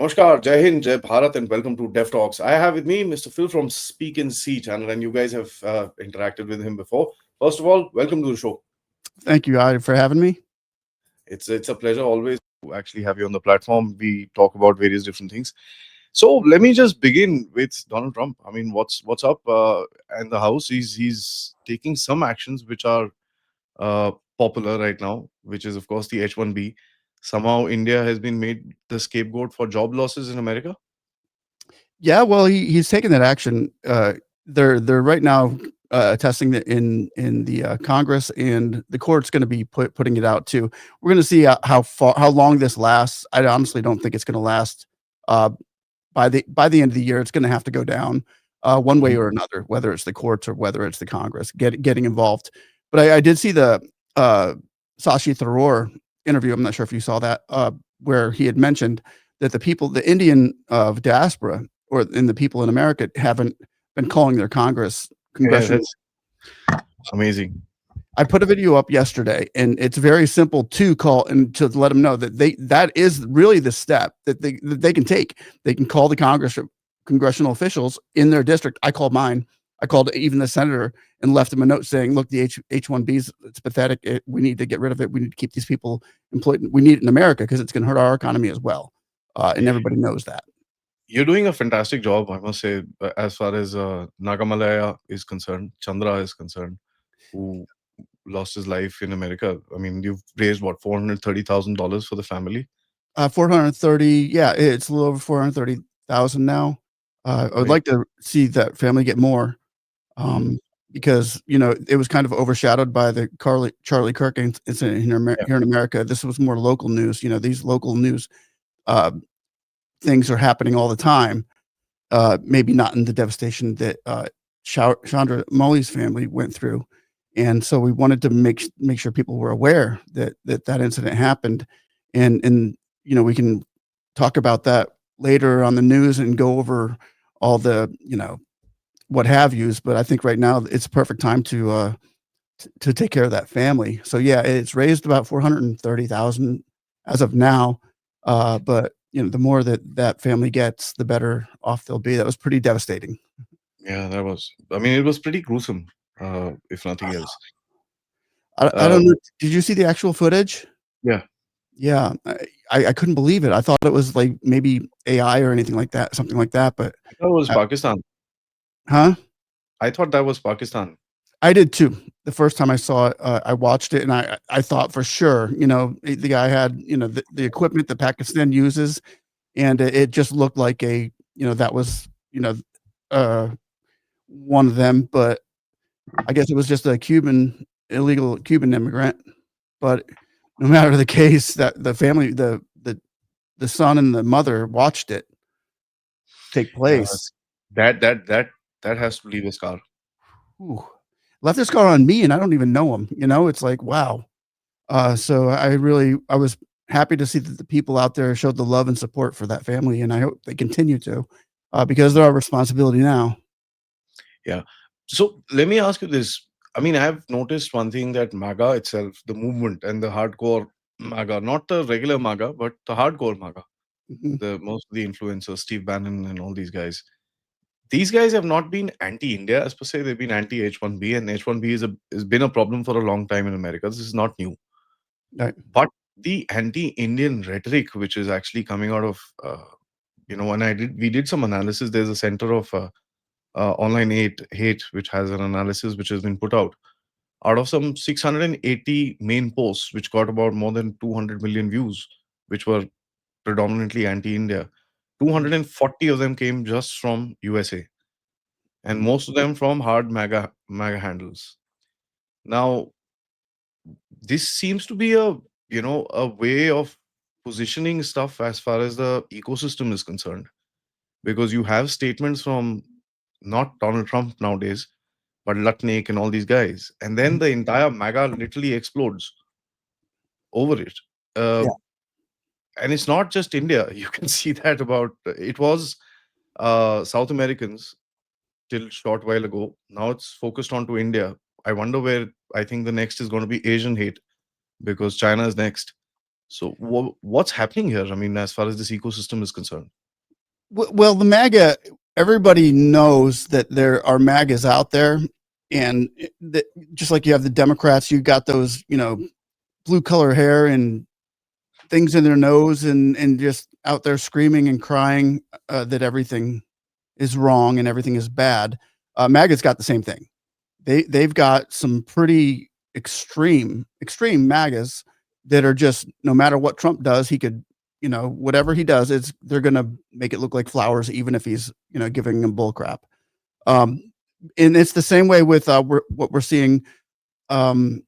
Namaskar, Jai Hind, Jai Bharat, and welcome to Dev Talks. I have with me Mr. Phil from Speak and See channel, and you guys have interacted with him before. First of all, welcome to the show. Thank you, Aadi, for having me. It's a pleasure always to actually have you on the platform. We talk about various different things. So let me just begin with Donald Trump. I mean, what's up in the House? He's taking some actions which are uh, popular right now, which is of course the H-1B. Somehow India has been made the scapegoat for job losses in America. Yeah, well, he's taken that action. They're right now testing it in the Congress, and the court's going to be putting it out too. We're going to see how long this lasts. I honestly don't think it's going to last. Uh, by the end of the year, it's going to have to go down one way Mhm. or another, whether it's the courts or whether it's the Congress getting involved. But I did see the Sashi Tharoor interview. I'm not sure if you saw that, where he had mentioned that the Indian diaspora or in the people in America haven't been calling their Yeah, congressional. that's amazing. I put a video up yesterday, and it's very simple to call and to let them know that that is really the step that they can take. They can call the congressional officials in their district. I called mine. I called even the senator and left him a note saying, "Look, the H-1Bs, it's pathetic. We need to get rid of it. We need to keep these people employed. We need it in America because it's going to hurt our economy as well." And everybody knows that. You're doing a fantastic job, I must say, as far as Nagamalaya is concerned, Chandra is concerned, who lost his life in America. I mean, you've raised what, $430,000 for the family, 430. Yeah, it's a little over 430,000 now. I would right? like to see that family get more. Mm. um, because it was kind of overshadowed by the Charlie Kirk incident Yeah. here in America. This was more local news. These local news uh, things are happening all the time. Maybe not in the devastation that Chandra Molly's family went through, and so we wanted to make sure people were aware that incident happened, and we can talk about that later on the news and go over all the what have yous, but I think right now it's a perfect time to take care of that family. So yeah, it's raised about 430,000 as of now. But the more that family gets, the better off they'll be. That was pretty devastating. Yeah, that was, I mean, it was pretty gruesome, if nothing else. I Uh, don't know. Did you see the actual footage? yeah, Yeah, I couldn't believe it. I thought it was like maybe AI or anything like that, something like that. But I thought it was uh, Pakistan. huh? I thought that was Pakistan. I did too. The first time I saw it, I watched it and I thought for sure, the guy had, the equipment that Pakistan uses, and it just looked like that was, uh, one of them. But I guess it was just a illegal Cuban immigrant. But no matter the case, that the family, the son and the mother watched it take Yeah, place. that has to leave a scar. Ooh, left this scar on me, and I don't even know him. It's like wow. So I was happy to see that the people out there showed the love and support for that family, and I hope they continue to, because they're our responsibility now. Yeah. So let me ask you this. I mean, I've noticed one thing that MAGA itself, the movement and the hardcore MAGA, not the regular MAGA, but the hardcore MAGA, Mhm. the most of the influencers, Steve Bannon and all these guys have not been anti-India as per se. They've been anti-H-1B, and H-1B has been a problem for a long time in America. This is not new. Right. But the anti-Indian rhetoric, which is actually coming out of, when we did some analysis. There's a center of online hate, which has an analysis which has been put out of some 680 main posts, which got about more than 200 million views, which were predominantly anti-India. Mhm. 240 of them came just from USA, and most of them from hard MAGA handles. Now, this seems to be a way of positioning stuff as far as the ecosystem is concerned, because you have statements from not Donald Trump nowadays, but Lutnick and all these guys, and then Mhm. the entire MAGA literally explodes over it. Uh, Yeah. and it's not just India. You can see that about it was South Americans till short while ago. Now it's focused onto India. I wonder where. I think the next is going to be Asian hate, because China is next. So what's happening here? I mean, as far as this ecosystem is concerned. Well, the MAGA, everybody knows that there are MAGAs out there, and just like you have the Democrats, you got those, blue color hair and things in their nose, and just out there screaming and crying that everything is wrong and everything is bad. MAGA's got the same thing. They've got some pretty extreme MAGAs that are just, no matter what Trump does, he could, whatever he does, they're gonna make it look like flowers, even if he's, giving them bull crap. And it's the same way with what we're seeing in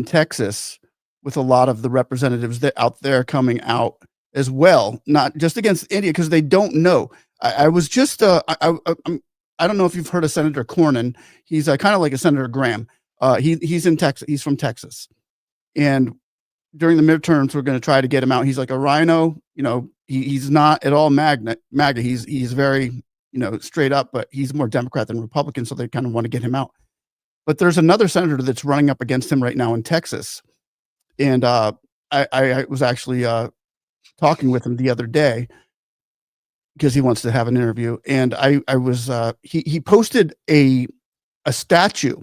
Texas with a lot of the representatives that out there coming out as well, not just against India, because they don't know. I was just I don't know if you've heard of Senator Cornyn. He's kind of like a Senator Graham. He's in Texas. He's from Texas, and during the midterms, we're going to try to get him out. He's like a rhino. He's not at all MAGA. He's very straight up, but he's more Democrat than Republican, so they kind of want to get him out. But there's another senator that's running up against him right now in Texas, and I was actually talking with him the other day because he wants to have an interview, and I was he posted a statue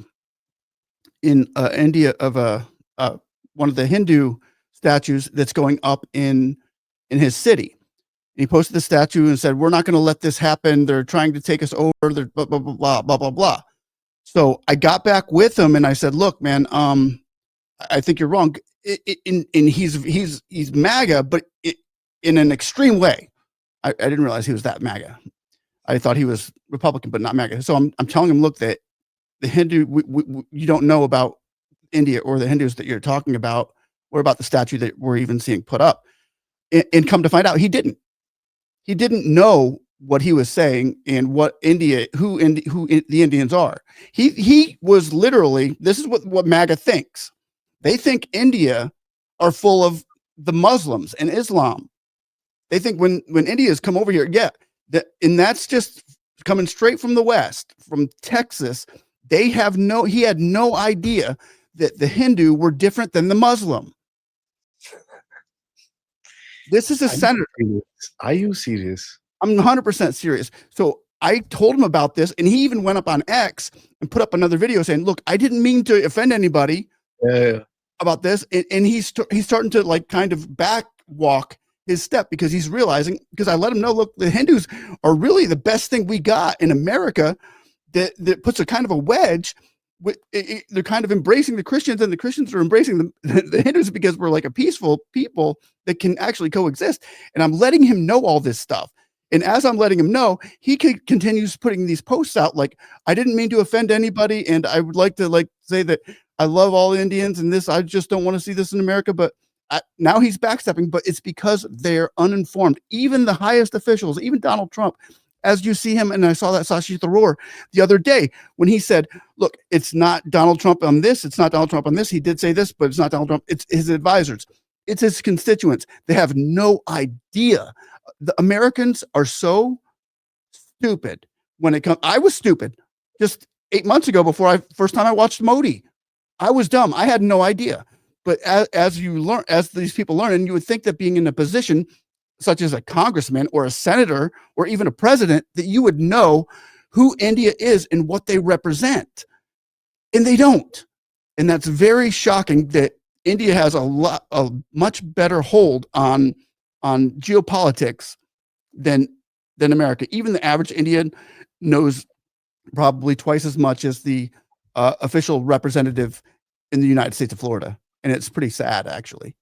in India of one of the Hindu statues that's going up in his city. And he posted the statue and said, "We're not going to let this happen. They're trying to take us over. They're blah blah blah blah blah blah blah." So I got back with him and I said, "Look, man, I think you're wrong." And he's MAGA, but in an extreme way. I didn't realize he was that MAGA. I thought he was Republican, but not MAGA. So I'm telling him, look, that the Hindu, you don't know about India or the Hindus that you're talking about, or about the statue that we're even seeing put up. And come to find out, he didn't. He didn't know what he was saying and what India, who the Indians are. He was literally, this is what MAGA thinks. They think India are full of the Muslims and Islam. They think when India's come over here, and that's just coming straight from the West, from Texas. He had no idea that the Hindu were different than the Muslim. This is a senator. Are you serious? I'm 100% serious. So I told him about this, and he even went up on X and put up another video saying, "Look, I didn't mean to offend anybody about this," and he's starting to like kind of backwalk his step because he's realizing, because I let him know, look, the Hindus are really the best thing we got in America that puts a kind of a wedge. They're kind of embracing the Christians, and the Christians are embracing the Hindus because we're like a peaceful people that can actually coexist. And I'm letting him know all this stuff. And as I'm letting him know, he continues putting these posts out like, "I didn't mean to offend anybody, and I would like to say that I love all Indians, and this, I just don't want to see this in America." But now he's backstepping, but it's because they're uninformed. Even the highest officials, even Donald Trump, as you see him, and I saw that Sashi Tharoor the other day when he said, "Look, it's not Donald Trump on this. It's not Donald Trump on this. He did say this, but it's not Donald Trump. It's his advisors. It's his constituents. They have no idea." The Americans are so stupid when it comes. I was stupid just 8 months ago before first time I watched Modi. I was dumb. I had no idea. But as you learn, as these people learn, and you would think that being in a position such as a congressman or a senator or even a president, that you would know who India is and what they represent. And they don't. And that's very shocking that India has a much better hold on geopolitics than America. Even the average Indian knows probably twice as much as the official representative in the United States of Florida. And it's pretty sad, actually.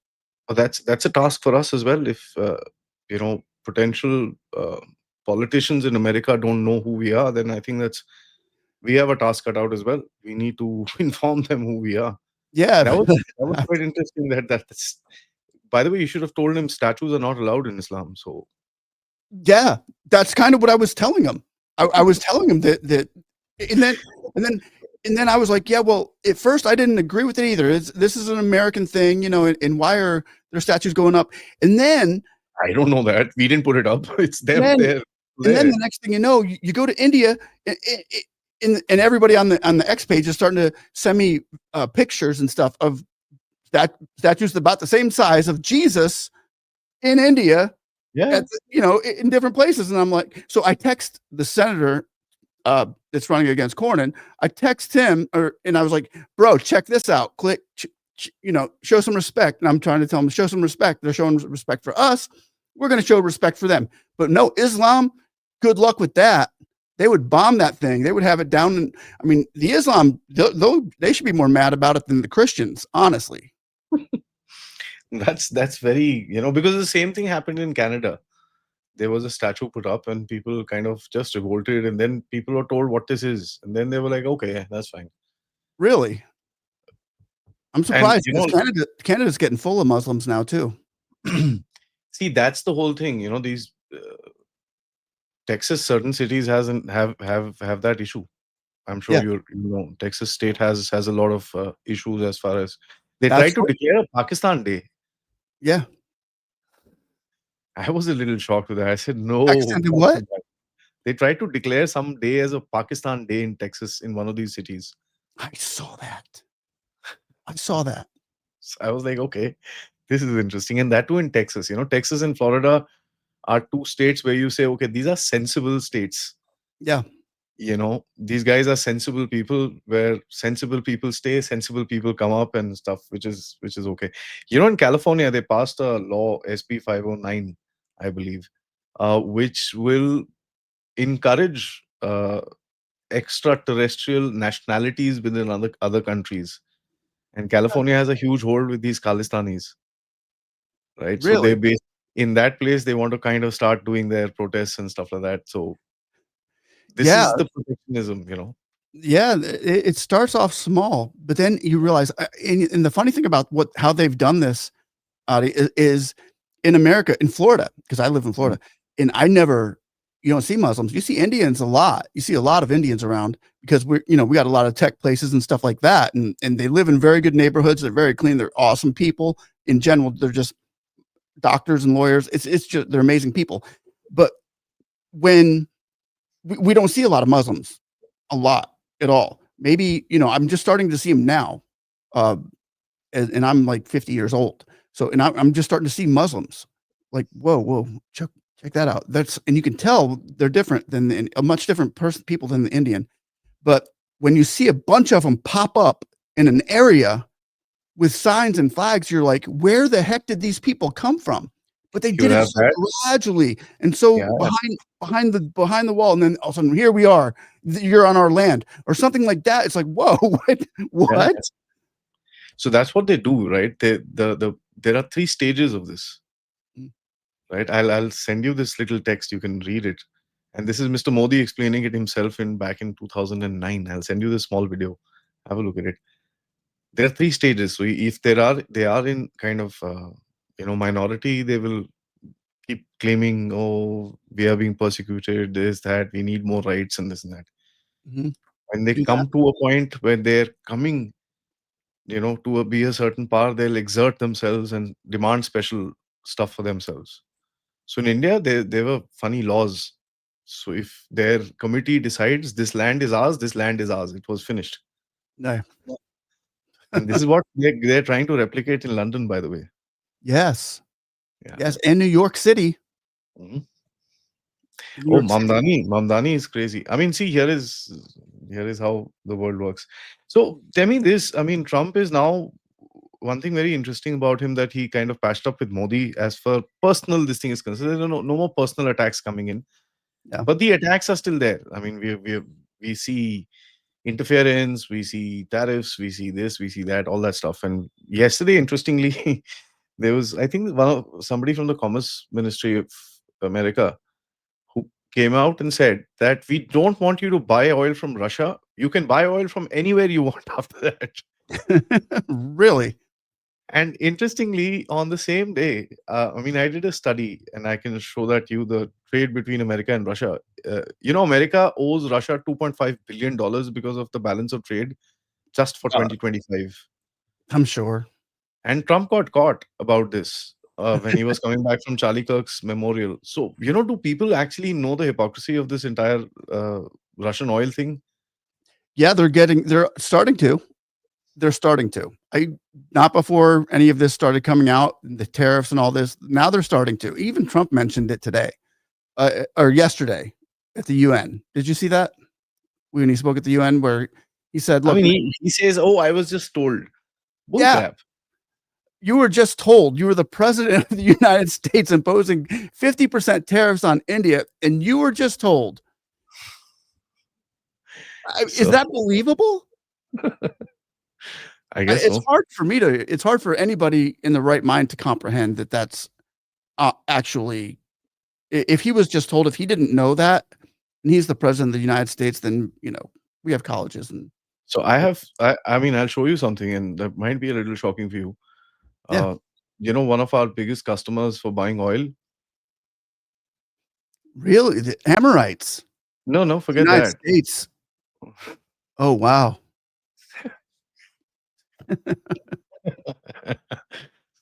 Well, that's a task for us as well. If potential politicians in America don't know who we are, then I think we have a task cut out as well. We need to inform them who we are. Yeah, that was quite interesting. That's, by the way, you should have told him statues are not allowed in Islam. So yeah, that's kind of what I was telling him. I was telling him that, and then I was like, yeah, well, at first I didn't agree with it either. This is an American thing, and why are their statues going up? And then I don't know that. We didn't put it up. It's them there. And then the next thing you know, you go to India, and everybody on the X page is starting to send me pictures and stuff of statues about the same size of Jesus in India Yeah. in different places. And I'm like, so I text the senator that's running against Cornyn. I text him, and I was like, bro, check this out. Click, show some respect. And I'm trying to tell them, show some respect. They're showing respect for us. We're going to show respect for them. But no, Islam, good luck with that. They would bomb that thing. They would have it down. And I mean, the Islam, they should be more mad about it than the Christians, honestly. That's very, because the same thing happened in Canada. There was a statue put up and people kind of just revolted, and then people were told what this is, and then they were like, okay, that's fine. Really? I'm And surprised because Canada's getting full of Muslims now too. see, that's the whole thing. These Texas, certain cities hasn't have that issue. I'm sure Yeah, Texas state has a lot of issues as far as they tried to absolutely. declare a Pakistan Day. Yeah. I was a little shocked with that. I said, no, Pakistan did can't what? do that. They tried to declare some day as a Pakistan Day in Texas in one of these cities. I saw that. I saw that. So I was like, okay, this is interesting. And that too in Texas. Texas and Florida are two states where you say, okay, these are sensible states. Yeah. These guys are sensible people, where sensible people stay, sensible people come up and stuff, which is okay. In California, they passed a law, SB 509, I believe, which will encourage extraterrestrial nationalities within other countries. And California has a huge hold with these Khalistanis, right? So Really? in that place, they want to kind of start doing their protests and stuff like that. So this Yeah. is the protectionism. Yeah. It starts off small, but then you realize, and the funny thing about how they've done this, Aadi, is in America, in Florida, because I live in Florida, and you don't see Muslims. You see Indians a lot. You see a lot of Indians around because we got a lot of tech places and stuff like that. And they live in very good neighborhoods. They're very clean. They're awesome people. In general, they're just doctors and lawyers. It's just, they're amazing people. But when we don't see a lot of Muslims, a lot at all. Maybe, I'm just starting to see them now. And I'm like 50 years old. So, and I'm just starting to see Muslims like, whoa, check that out. And you can tell they're different than a much different people than the Indian. But when you see a bunch of them pop up in an area with signs and flags, you're like, where the heck did these people come from? But they did it so gradually and so behind the wall, and then all of a sudden, here we are. You're on our land, or something like that. It's like, whoa, what? Yeah. So that's what they do, right? There are 3 stages of this, right? I'll send you this little text. You can read it. And this is Mr. Modi explaining it himself back in 2009. I'll send you this small video. Have a look at it. There are 3 stages. So if they are in kind of minority, they will keep claiming, oh, we are being persecuted, this, that, we need more rights and this and that. When they come to a point where they're coming, to be a certain power, they'll exert themselves and demand special stuff for themselves. So in India, there were funny laws. So if their committee decides this land is ours, it was finished. No. And this is what they're trying to replicate in London, by the way. Yes. Yeah. Yes, and New York City. Oh, Mamdani is crazy. I mean, see, here is how the world works. So tell me this. I mean, Trump is now, one thing very interesting about him, that he kind of patched up with Modi as for personal, this thing is concerned. There are no more personal attacks coming in. Yeah. But the attacks are still there. I mean, we see interference, we see tariffs, we see this, we see that, all that stuff. And yesterday, interestingly, there was, I think, somebody from the Commerce Ministry of America who came out and said that we don't want you to buy oil from Russia. You can buy oil from anywhere you want after that. Really? And interestingly, on the same day, I mean, I did a study, and I can show that the trade between America and Russia. America owes Russia $2.5 billion because of the balance of trade just for 2025. I'm sure. And Trump got caught about this when he was coming back from Charlie Kirk's memorial. So, do people actually know the hypocrisy of this entire Russian oil thing? Yeah, they're starting to. they're starting to. Not before any of this started coming out, the tariffs and all this. Now they're starting to. Even Trump mentioned it today, or yesterday at the UN. Did you see that when he spoke at the UN, where he said, I "Look, mean, he says, "Oh, I was just told." Bull yeah, crap. you were just told. You were the president of the United States imposing 50% tariffs on India, and you were just told." Is So that believable? I guess It's so. hard for me to. It's hard for anybody in the right mind to comprehend that that's actually. If he was just told, if he didn't know that, and he's the president of the United States, then we have colleges and So I have, I mean, I'll show you something, and that might be a little shocking for you. yeah, Uh, one of our biggest customers for buying oil. really the Amorites, No, no, the forget United that. States. Oh wow,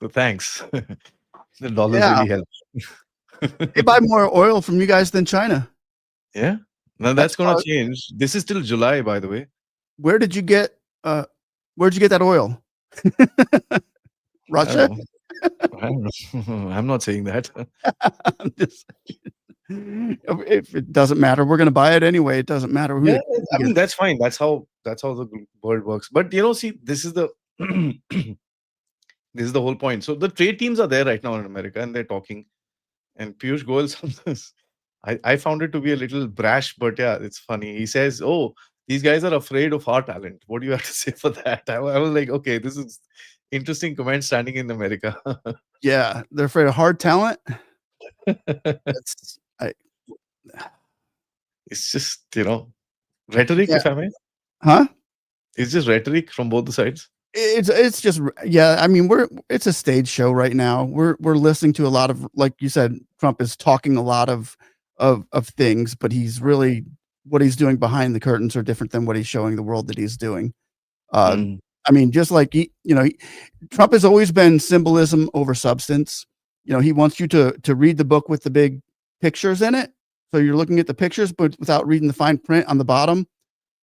So thanks. The dollars yeah, really help. they buy more oil from you guys than China. Yeah. Now That's that's gonna change. This is till July, by the way. where did you get? Where'd you get that oil? I don't Russia. know. I don't know. I'm not saying that. I'm just- if it doesn't matter, we're going to buy it anyway. It doesn't matter who Yeah, it I mean gets. that's fine. That's how the world works. But see, this is the this is the whole point. So the trade teams are there right now in America, and they're talking. And Piyush Goyal, sometimes I found it to be a little brash, but yeah, it's funny. He says, "Oh, these guys are afraid of our talent." What do you have to say for that? I was like, okay, this is interesting comment standing in America. Yeah, they're afraid of hard talent. That's It's just rhetoric, yeah, if I may. huh? It's just rhetoric from both the sides. It's just yeah. I mean, it's a stage show right now. We're listening to a lot of, like you said, Trump is talking a lot of things, but he's really, what he's doing behind the curtains are different than what he's showing the world that he's doing. Uh, Mm. I mean, just like Trump has always been symbolism over substance. He wants you to read the book with the big pictures in it, so you're looking at the pictures, but without reading the fine print on the bottom.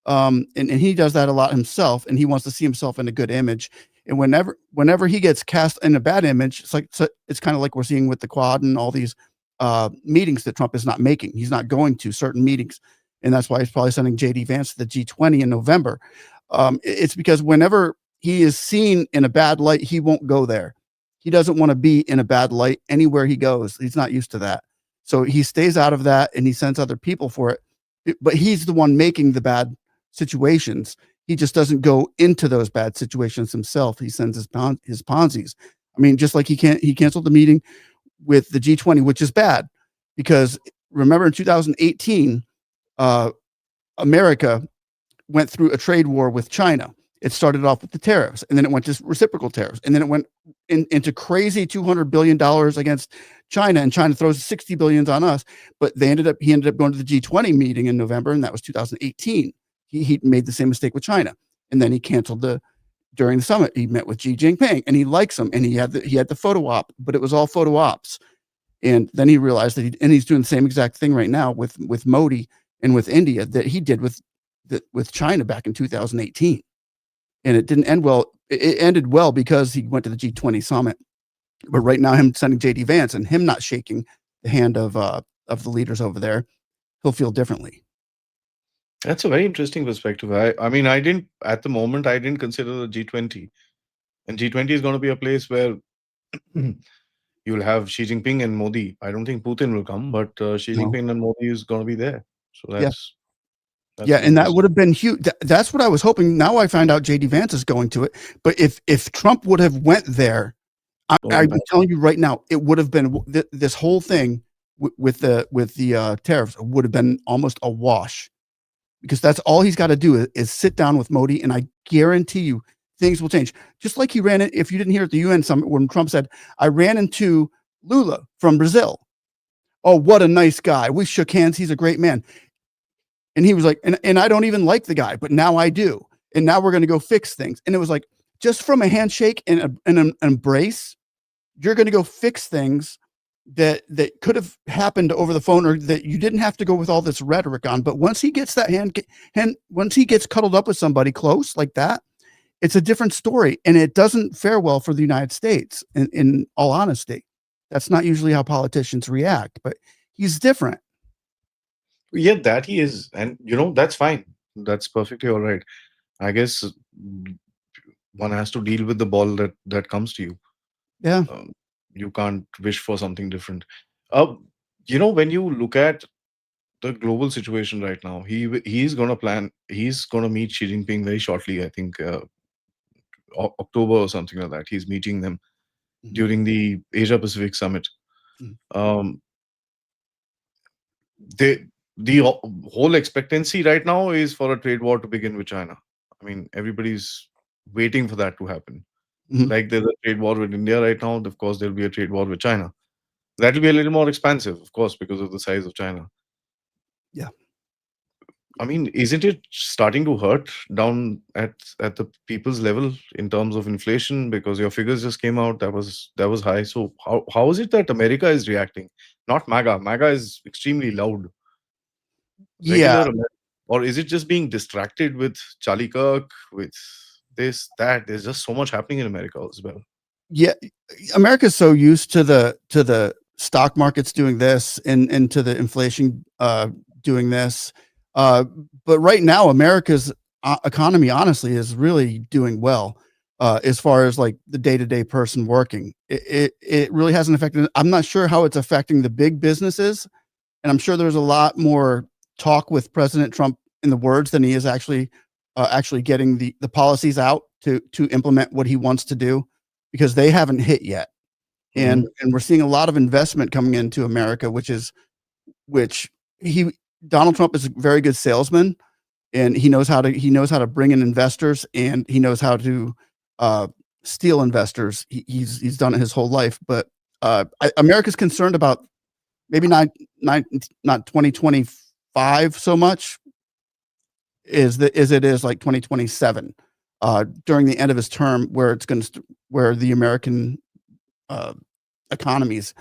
And he does that a lot himself, and he wants to see himself in a good image. And whenever he gets cast in a bad image, it's kind of like we're seeing with the Quad and all these meetings that Trump is not making. He's not going to certain meetings, and that's why he's probably sending JD Vance to the G20 in November. It's because whenever he is seen in a bad light, he won't go there. He doesn't want to be in a bad light anywhere he goes. He's not used to that, so he stays out of that, and he sends other people for it. But he's the one making the bad situations. He just doesn't go into those bad situations himself. He sends his Ponzi's. I mean, just like he canceled the meeting with the G20, which is bad because remember in 2018, America went through a trade war with China. It started off with the tariffs, and then it went to reciprocal tariffs, and then it went into crazy $200 billion against China, and China throws 60 billions on us. But he ended up going to the G20 meeting in November, and that was 2018. He made the same mistake with China, and then he canceled during the summit. He met with Xi Jinping, and he likes him, and he had the photo op, but it was all photo ops. And then he realized that he's doing the same exact thing right now with Modi and with India that he did with China back in 2018. And it didn't end well. It ended well because he went to the G20 summit. But right now, him sending JD Vance and him not shaking the hand of the leaders over there, he'll feel differently. That's a very interesting perspective. I mean, I didn't consider the G20, and G20 is going to be a place where you'll have Xi Jinping and Modi. I don't think Putin will come, but Xi No. Jinping and Modi is going to be there. So Yeah. that's Yeah, an and that interesting. would have been huge. That's what I was hoping. Now I find out JD Vance is going to it. But if Trump would have went there, Would have I'm been bad. telling you right now, it would have been this whole thing with the tariffs would have been almost a wash, because that's all he's got to do is sit down with Modi, and I guarantee you things will change. Just like he ran it. If you didn't hear at the UN summit when Trump said, "I ran into Lula from Brazil. Oh, what a nice guy. We shook hands. He's a great man." And he was like, and I don't even like the guy, but now I do. And now we're going to go fix things. And it was like, just from a handshake and an embrace, you're going to go fix things that could have happened over the phone, or that you didn't have to go with all this rhetoric on. But once he gets that once he gets cuddled up with somebody close like that, it's a different story, and it doesn't fare well for the United States, in all honesty. That's not usually how politicians react, but he's different. Yeah, that he is, and that's fine. That's perfectly all right. I guess one has to deal with the ball that comes to you. Yeah. Um, you can't wish for something different. Uh, when you look at the global situation right now, he's gonna plan. He's gonna meet Xi Jinping very shortly. I think October or something like that. He's meeting them Mhm, during the Asia Pacific Summit. mhm. Um, they the whole expectancy right now is for a trade war to begin with China. I mean, everybody's waiting for that to happen. Mhm. Like there's a trade war with India right now. Of course, there'll be a trade war with China. That'll be a little more expansive, of course, because of the size of China. Yeah. I mean, isn't it starting to hurt down at the people's level in terms of inflation? Because your figures just came out, that was high. So how is it that America is reacting? Not MAGA. MAGA is extremely loud. Yeah. Regular America, or is it just being distracted with Charlie Kirk, with this, that? There's just so much happening in America as well. Yeah. America's so used to the stock markets doing this and to the inflation doing this. Uh, but right now, America's economy, honestly, is really doing well as far as like the day to day person working. It really hasn't affected. I'm not sure how it's affecting the big businesses, and I'm sure there's a lot more talk with President Trump in the words than he is actually getting the policies out to implement what he wants to do, because they haven't hit yet. Mhm. And we're seeing a lot of investment coming into America, which he Donald Trump is a very good salesman, and he knows how to bring in investors, and he knows how to uh, steal investors. He's done it his whole life, but America's concerned about maybe not 2025 so much as it is like 2027 during the end of his term, where it's going to where the American uh, economy is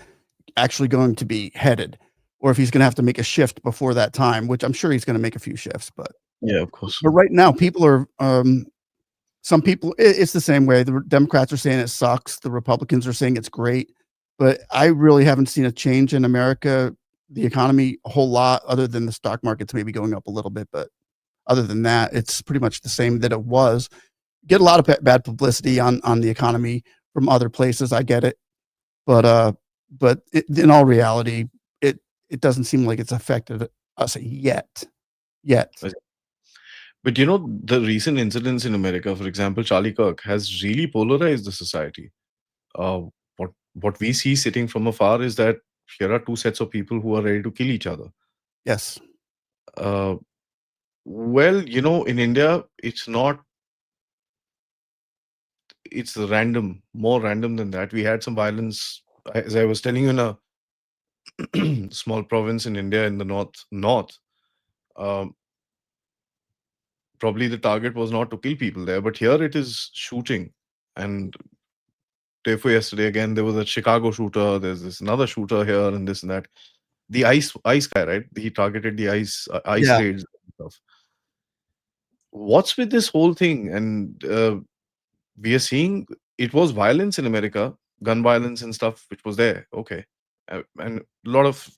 actually going to be headed, or if he's going to have to make a shift before that time, which I'm sure he's going to make a few shifts. But Yeah, of course. right now, people are some people. It's the same way. The Democrats are saying it sucks. The Republicans are saying it's great. But I really haven't seen a change in America, the economy, a whole lot, other than the stock market's maybe going up a little bit. But other than that, it's pretty much the same that it was. Get a lot of bad publicity on the economy from other places. I get it, but in all reality, it doesn't seem like it's affected us yet. Yet, But the recent incidents in America, for example, Charlie Kirk, has really polarized the society. Uh, what we see sitting from afar is that here are two sets of people who are ready to kill each other. yes, Uh, well, in India, it's not. It's random, more random than that. We had some violence, as I was telling you, in a small province in India in the north. Um, Probably the target was not to kill people there, but here it is shooting. And day for yesterday again, there was a Chicago shooter. There's this another shooter here and this and that. The ice guy, right? He targeted the ice yeah, raids and stuff. What's with this whole thing? And we are seeing it was violence in America, gun violence and stuff, which was there. Okay, and a lot of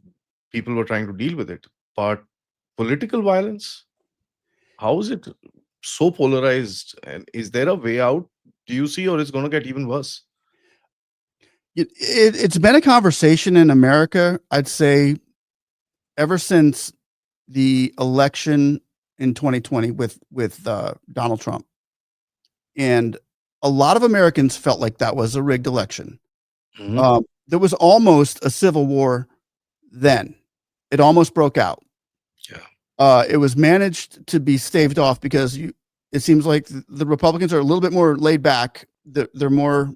people were trying to deal with it. But political violence, how is it so polarized? And is there a way out? Do you see, or it's going to get even worse? it's been a conversation in America. I'd say ever since the election in 2020 with Donald Trump, and a lot of Americans felt like that was a rigged election. Hmm. There was almost a civil war then. It almost broke out. Yeah. It was managed to be staved off because it seems like the Republicans are a little bit more laid back. They're more,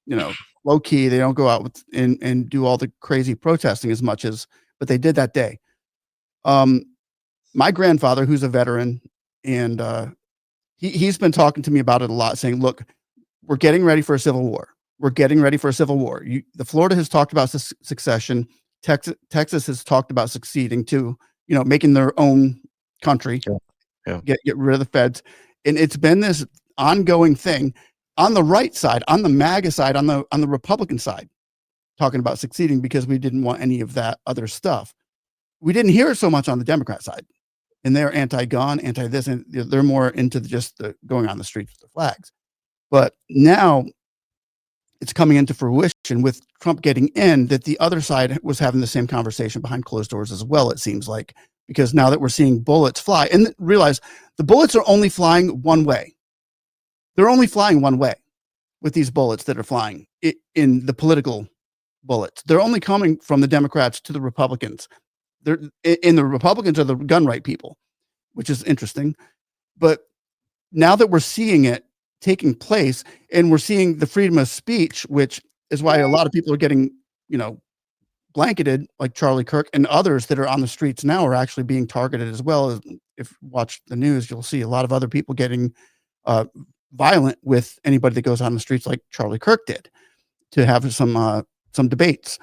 you know, low key. They don't go out and do all the crazy protesting as much as, but they did that day. Um, my grandfather, who's a veteran, and he's been talking to me about it a lot, saying, "Look, we're getting ready for a civil war. We're getting ready for a civil war. The Florida has talked about secession. Texas has talked about succeeding to, making their own country, Yeah. Yeah. get rid of the feds, and it's been this. ongoing thing on the right side, on the MAGA side, on the Republican side, talking about succeeding because we didn't want any of that other stuff. We didn't hear it so much on the Democrat side, and they're anti-gun, anti-this, and they're more into just the going on the streets with the flags. But now it's coming into fruition with Trump getting in that the other side was having the same conversation behind closed doors as well, it seems like, because now that we're seeing bullets fly, and realize the bullets are only flying one way. They're only flying one way with these bullets that are flying in the political bullets. They're only coming from the Democrats to the Republicans. They're in the Republicans are the gun right people, which is interesting. But now that we're seeing it taking place and we're seeing the freedom of speech, which is why a lot of people are getting, blanketed, like Charlie Kirk and others that are on the streets now are actually being targeted as well. As if you watch the news, you'll see a lot of other people getting violent with anybody that goes on the streets like Charlie Kirk did to have some debates.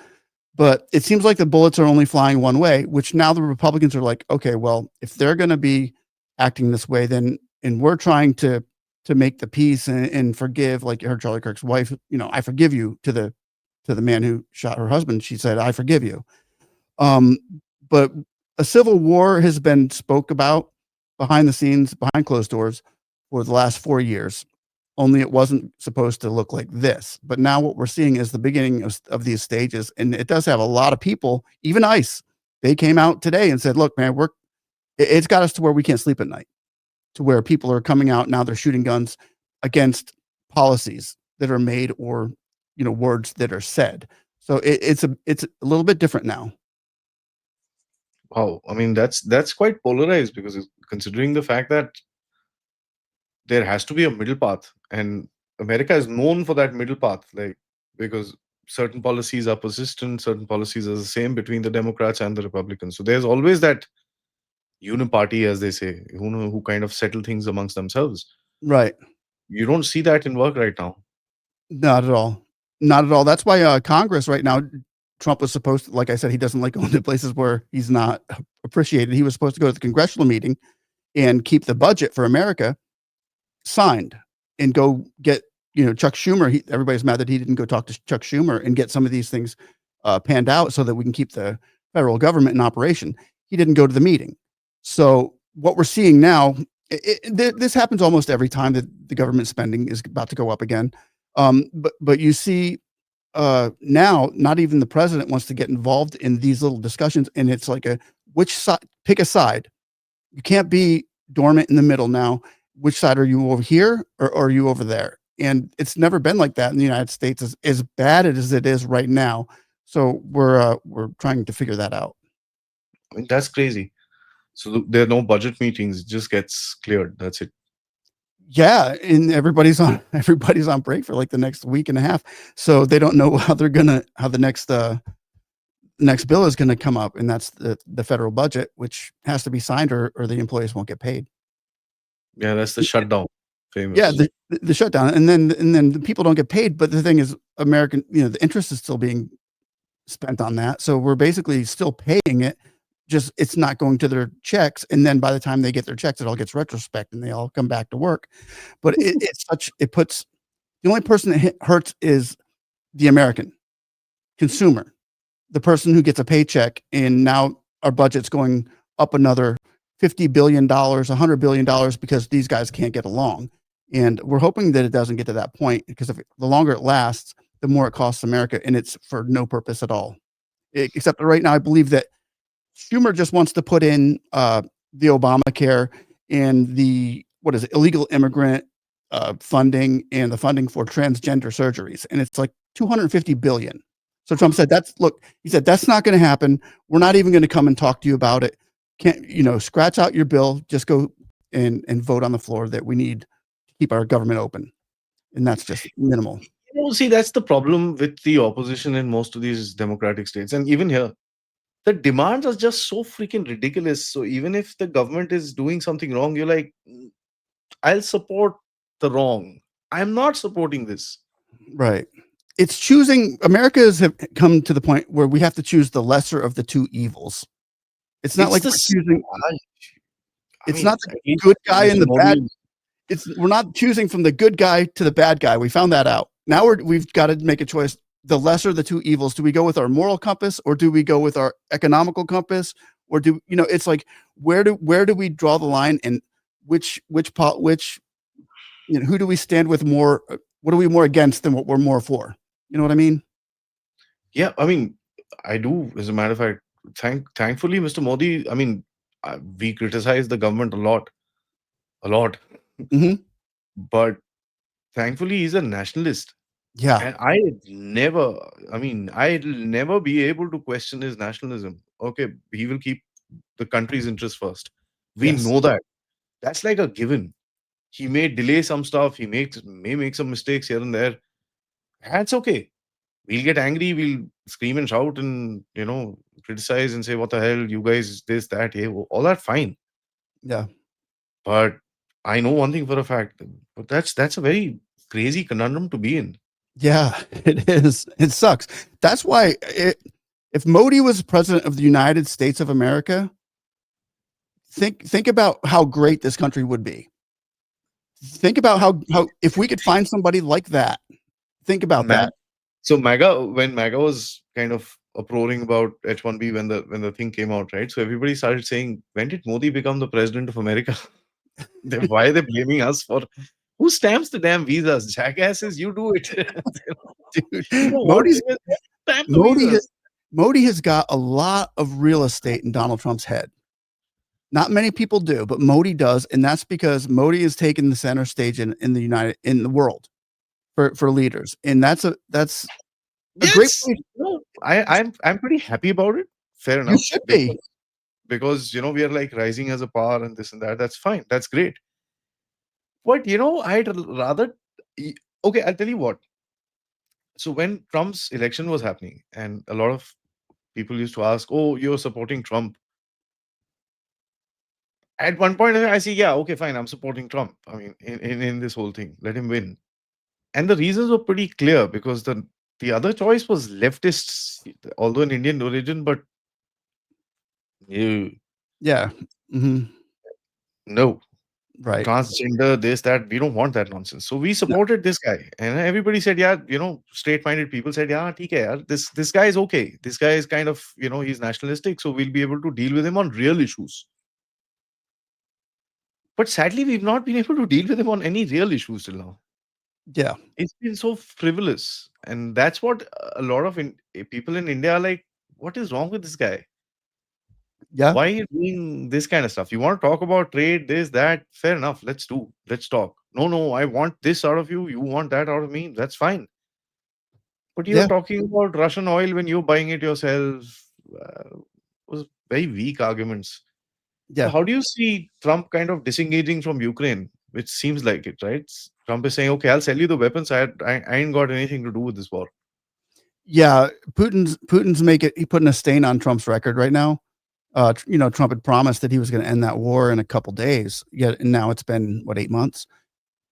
But it seems like the bullets are only flying one way, which now the Republicans are like, okay, well, if they're going to be acting this way, then, and we're trying to make the peace and forgive, like you heard Charlie Kirk's wife, I forgive you to the man who shot her husband. She said, I forgive you. But a civil war has been spoke about behind the scenes, behind closed doors for the last 4 years. Only it wasn't supposed to look like this. But now what we're seeing is the beginning of these stages. And it does have a lot of people, even ICE. They came out today and said, look, man, it's got us to where we can't sleep at night, to where people are coming out now. They're shooting guns against policies that are made or, words that are said. So it's a little bit different now. Wow, I mean that's quite polarized because considering the fact that there has to be a middle path, and America is known for that middle path, like because certain policies are persistent, certain policies are the same between the Democrats and the Republicans. So there's always that uniparty, as they say, who kind of settle things amongst themselves. Right. You don't see that in work right now. Not at all. Not at all. That's why Congress right now, Trump was supposed to, like I said, he doesn't like going to places where he's not appreciated. He was supposed to go to the congressional meeting and keep the budget for America signed and go get, Chuck Schumer. Everybody's mad that he didn't go talk to Chuck Schumer and get some of these things panned out so that we can keep the federal government in operation. He didn't go to the meeting. So what we're seeing now, this happens almost every time that the government spending is about to go up again. But you see now, not even the president wants to get involved in these little discussions. And it's like which side, pick a side. You can't be dormant in the middle now. Which side are you over here or are you over there? And it's never been like that in the United States, as bad as it is right now. So we're trying to figure that out. I mean, that's crazy. So there are no budget meetings; it just gets cleared. That's it. Yeah, and everybody's on break for like the next week and a half, so they don't know how the next bill is gonna come up, and that's the federal budget, which has to be signed or the employees won't get paid. Yeah, that's the shutdown. Famous. Yeah, the shutdown, and then the people don't get paid. But the thing is, American, the interest is still being spent on that, so we're basically still paying it. Just it's not going to their checks, and then by the time they get their checks, it all gets retrospect, and they all come back to work. But it puts the only person that hurts is the American consumer, the person who gets a paycheck, and now our budget's going up another $50 billion, $100 billion because these guys can't get along. And we're hoping that it doesn't get to that point, because the longer it lasts, the more it costs America, and it's for no purpose at all. Except right now, I believe that Schumer just wants to put in the Obamacare and the illegal immigrant funding and the funding for transgender surgeries, and it's like $250 billion. So Trump said, he said that's not going to happen. We're not even going to come and talk to you about it. Can't scratch out your bill. Just go and vote on the floor that we need to keep our government open, and that's just minimal. See, that's the problem with the opposition in most of these democratic states, and even here. The demands are just so freaking ridiculous. So even if the government is doing something wrong, you're like, I'll support the wrong. I'm not supporting this. Right. It's choosing. Americans have come to the point where we have to choose the lesser of the two evils. It's not like we're choosing. It's not the good guy and the bad. we're not choosing from the good guy to the bad guy. We found that out. Now we've got to make a choice. The lesser of the two evils. Do we go with our moral compass, or do we go with our economical compass, or do it's like where do we draw the line, and which who do we stand with more? What are we more against than what we're more for? You know what I mean? Yeah, I mean, I do. As a matter of fact, thankfully, Mr. Modi. I mean, we criticize the government a lot, Hmm. but thankfully, he's a nationalist, Yeah. and never. I mean, I'll never be able to question his nationalism. Okay, he will keep the country's interest first. We Yes. know that. That's like a given. He may delay some stuff. May make some mistakes here and there. That's okay. We'll get angry. We'll scream and shout and criticize and say, "What the hell, you guys? This, that, hey, all that fine." Yeah. But I know one thing for a fact. But that's a very crazy conundrum to be in. Yeah. It is. It sucks. That's why if Modi was president of the United States of America, think about how great this country would be. Think about how if we could find somebody like that. Think about Man, that. so when MAGA was kind of uproaring about H1B when the thing came out, right? So everybody started saying, when did Modi become the president of America? Why are they blaming us for who stamps the damn visas? Jackasses, you do it. Dude, You don't want visas, stamp the Modi visas. Modi has got a lot of real estate in Donald Trump's head. Not many people do, but Modi does, and that's because Modi has taken the center stage in the world for leaders, and that's a great Yes. way. No, I'm pretty happy about it. Fair You enough. should be. Because we are like rising as a power and this and that. That's fine. That's great. But I'd rather y- okay, I'll tell you what. So when Trump's election was happening, and a lot of people used to ask, "Oh, you're supporting Trump." At one point, I say, "Yeah, okay, fine. I'm supporting Trump. I mean, in this whole thing, let him win." And the reasons were pretty clear because the other choice was leftists, although an Indian origin, but you Yeah. Mhm. no. Right. Transgender, this, that, we don't want that nonsense. So we No. supported this guy. And everybody said, yeah, straight-minded people said, yeah, theek hai yaar. This guy is okay. This guy is kind of, he's nationalistic, so we'll be able to deal with him on real issues. But sadly, we've not been able to deal with him on any real issues till now. Yeah. It's been so frivolous. And that's what a lot of people in India are like, what is wrong with this guy? Yeah. Why are you doing this kind of stuff? You want to talk about trade, this, that, fair enough. Let's talk. No, I want this out of you. You want that out of me. That's fine. But you're Yeah. talking about Russian oil when you're buying it yourself. Was very weak arguments. So Yeah. how do you see Trump kind of disengaging from Ukraine, which seems like it, right? Trump is saying, okay, I'll sell you the weapons. I ain't got anything to do with this war. Yeah. Putin's he putting a stain on Trump's record right now. Trump had promised that he was going to end that war in a couple days. Yet, and now it's been what, 8 months.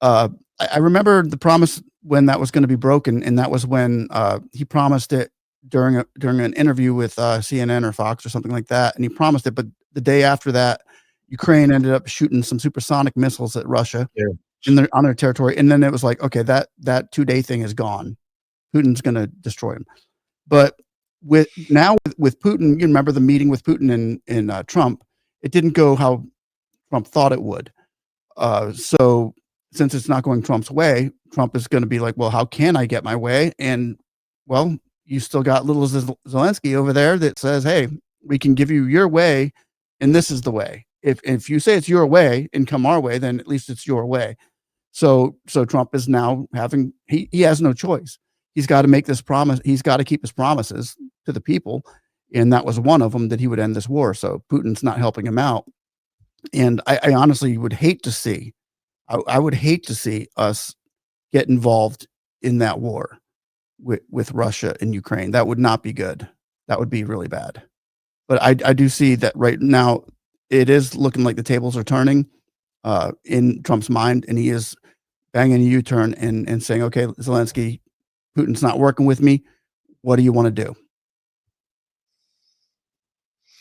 I remember the promise when that was going to be broken, and that was when he promised it during an interview with CNN or Fox or something like that, and he promised it. But the day after that, Ukraine ended up shooting some supersonic missiles at Russia Yeah. on their territory, and then it was like, okay, that 2-day thing is gone. Putin's going to destroy him. But with Putin, you remember the meeting with Putin and Trump, it didn't go how Trump thought it would. So since it's not going Trump's way, Trump is going to be like, well, how can I get my way? And well, you still got little Zelensky over there that says, hey, we can give you your way, and this is the way. If you say it's your way and come our way, then at least it's your way. So Trump is now he has no choice. He's got to make this promise. He's got to keep his promises to the people, and that was one of them, that he would end this war. So Putin's not helping him out, and I honestly would hate to see. I would hate to see us get involved in that war with Russia and Ukraine. That would not be good. That would be really bad. But I do see that right now it is looking like the tables are turning in Trump's mind, and he is banging a U-turn and saying, okay, Zelensky, Putin's not working with me. What do you want to do?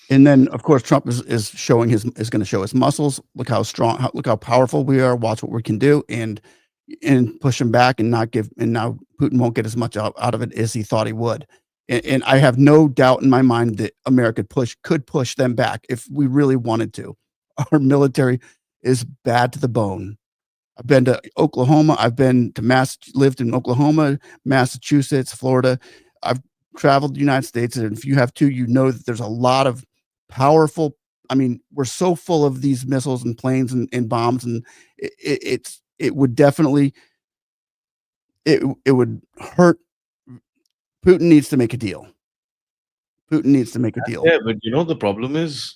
And then, of course, Trump is showing is going to show his muscles. Look how strong, look how powerful we are. Watch what we can do, and push him back, and not give. And now Putin won't get as much out of it as he thought he would. And I have no doubt in my mind that America could push them back if we really wanted to. Our military is bad to the bone. I've been to Oklahoma. I've been to lived in Oklahoma, Massachusetts, Florida. I've traveled the United States, and if you have too, you know that there's a lot of powerful. I mean, we're so full of these missiles and planes and bombs, and it would definitely it would hurt. Putin needs to make a deal. Putin needs to make a deal. Yeah, but the problem is,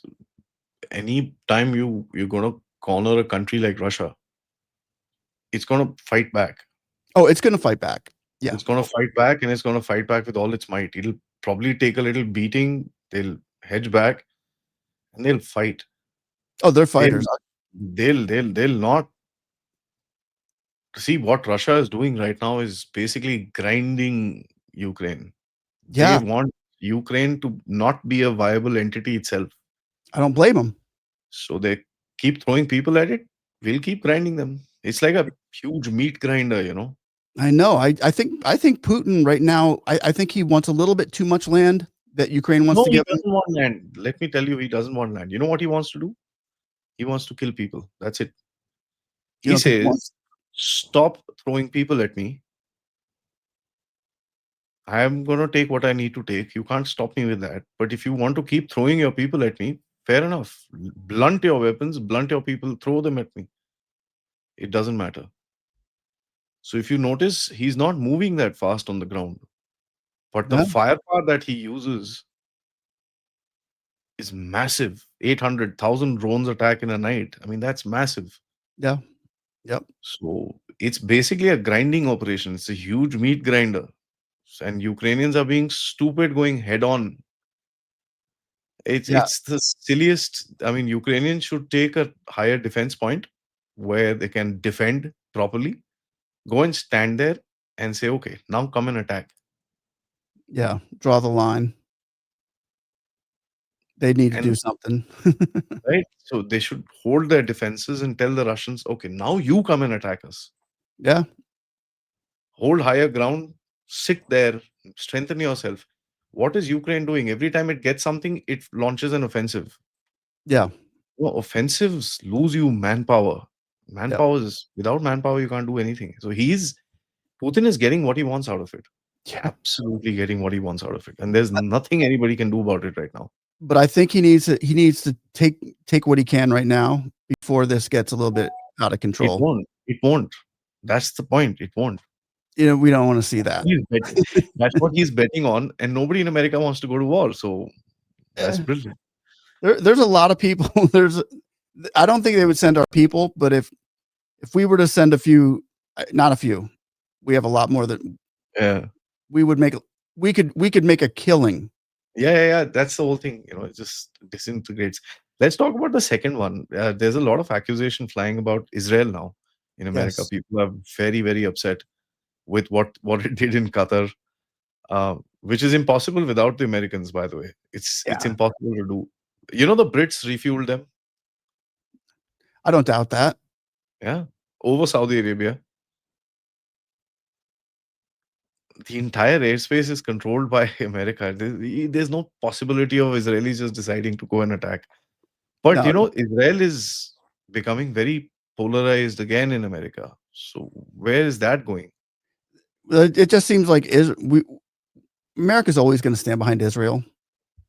any time you're gonna corner a country like Russia, it's gonna fight back. Oh, it's going to fight back. Yeah. It's gonna fight back, and it's gonna fight back with all its might. It'll probably take a little beating. They'll hedge back, and they'll fight. Oh, they're They'll fighters. they'll not see what Russia is doing right now is basically grinding Ukraine. They Yeah, want Ukraine to not be a viable entity itself. I don't blame them. So they keep throwing people at it. We'll keep grinding them. It's like a huge meat grinder. I know. I think Putin right now. I think he wants a little bit too much land that Ukraine wants No, to he give him. doesn't want land. Let me tell you, he doesn't want land. You know what he wants to do? He wants to kill people. That's it. You He don't think he says, wants? stop throwing people at me. I am going to take what I need to take. You can't stop me with that. But if you want to keep throwing your people at me, fair enough. Blunt your weapons, blunt your people, throw them at me. It doesn't matter. So if you notice, he's not moving that fast on the ground. But the Yeah, firepower that he uses is massive. 800,000 drones attack in a night. I mean, that's massive. yeah, yep, So it's basically a grinding operation. It's a huge meat grinder. And Ukrainians are being stupid going head on. It's yeah, it's the silliest. I mean, Ukrainians should take a higher defense point where they can defend properly. Go and stand there and say, okay, now come and attack. yeah. Draw the line. They need to do And something. right, so they should hold their defenses and tell the Russians, okay, now you come and attack us. Yeah, Hold higher ground, sit there, strengthen yourself. What is Ukraine doing? Every time it gets something, it launches an offensive. yeah, Offensives lose you manpower. yep, Manpower is without manpower, you can't do anything. So Putin is getting what he wants out of it. yeah. Absolutely getting what he wants out of it. And there's nothing anybody can do about it right now. But I think he needs to take what he can right now before this gets a little bit out of It control. won't. It won't. That's the point. It won't. We don't want to see that. That's what he's betting on, and nobody in America wants to go to war. So that's Eh, brilliant. there's a lot of people. I don't think they would send our people, but if we were to send a few, not a few, we have a lot more that Yeah. we would make. We could make a killing. Yeah. That's the whole thing. It just disintegrates. Let's talk about the second one. There's a lot of accusation flying about Israel now in America. Yes. People are very, very upset with what it did in Qatar, which is impossible without the Americans. By the way, it's Yeah. impossible to do. The Brits refueled them. I don't doubt that. Yeah, over Saudi Arabia. The entire airspace is controlled by America. There's no possibility of Israelis just deciding to go and attack. But No, Israel is becoming very polarized again in America. So where is that going? it just seems like America's always going to stand behind Israel.